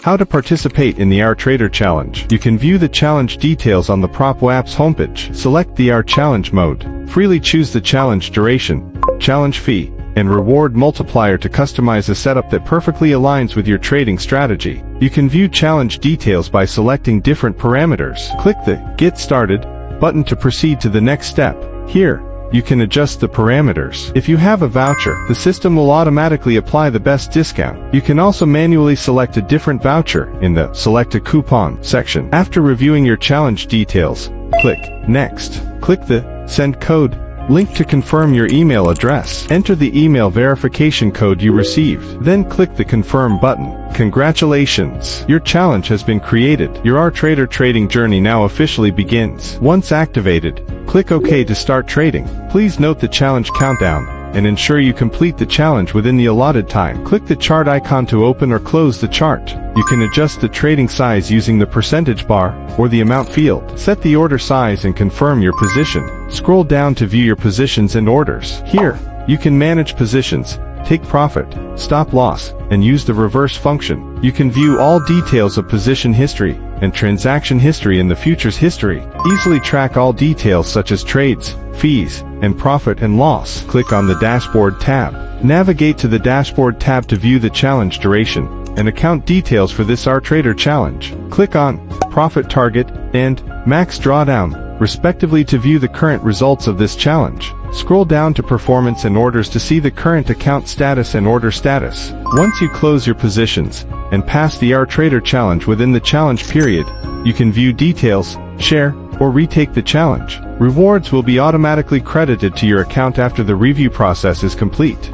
How to participate in the HourTrader challenge. You can view the challenge details on the PropWaps homepage. Select the Our Challenge mode. Freely choose the challenge duration, challenge fee, and reward multiplier to customize a setup that perfectly aligns with your trading strategy. You can view challenge details by selecting different parameters. Click the Get Started button to proceed to the next step. Here, you can adjust the parameters. If you have a voucher, the system will automatically apply the best discount. You can also manually select a different voucher in the Select a Coupon section. After reviewing your challenge details, click Next. Click the Send Code link to confirm your email address. Enter the email verification code you received. Then click the Confirm button. Congratulations! Your challenge has been created. Your HourTrader trading journey now officially begins. Once activated, click OK to start trading. Please note the challenge countdown and ensure you complete the challenge within the allotted time. Click the chart icon to open or close the chart. You can adjust the trading size using the percentage bar or the amount field. Set the order size and confirm your position. Scroll down to view your positions and orders. Here, you can manage positions, take profit, stop loss, and use the reverse function. You can view all details of position history and transaction history in the futures history. Easily track all details such as trades, fees, and profit and loss. Click on the Dashboard tab. Navigate to the Dashboard tab to view the challenge duration and account details for this HourTrader challenge. Click on Profit Target and Max Drawdown, respectively, to view the current results of this challenge. Scroll down to Performance and Orders to see the current account status and order status. Once you close your positions and pass the HourTrader challenge within the challenge period, you can view details, share, or retake the challenge. Rewards will be automatically credited to your account after the review process is complete.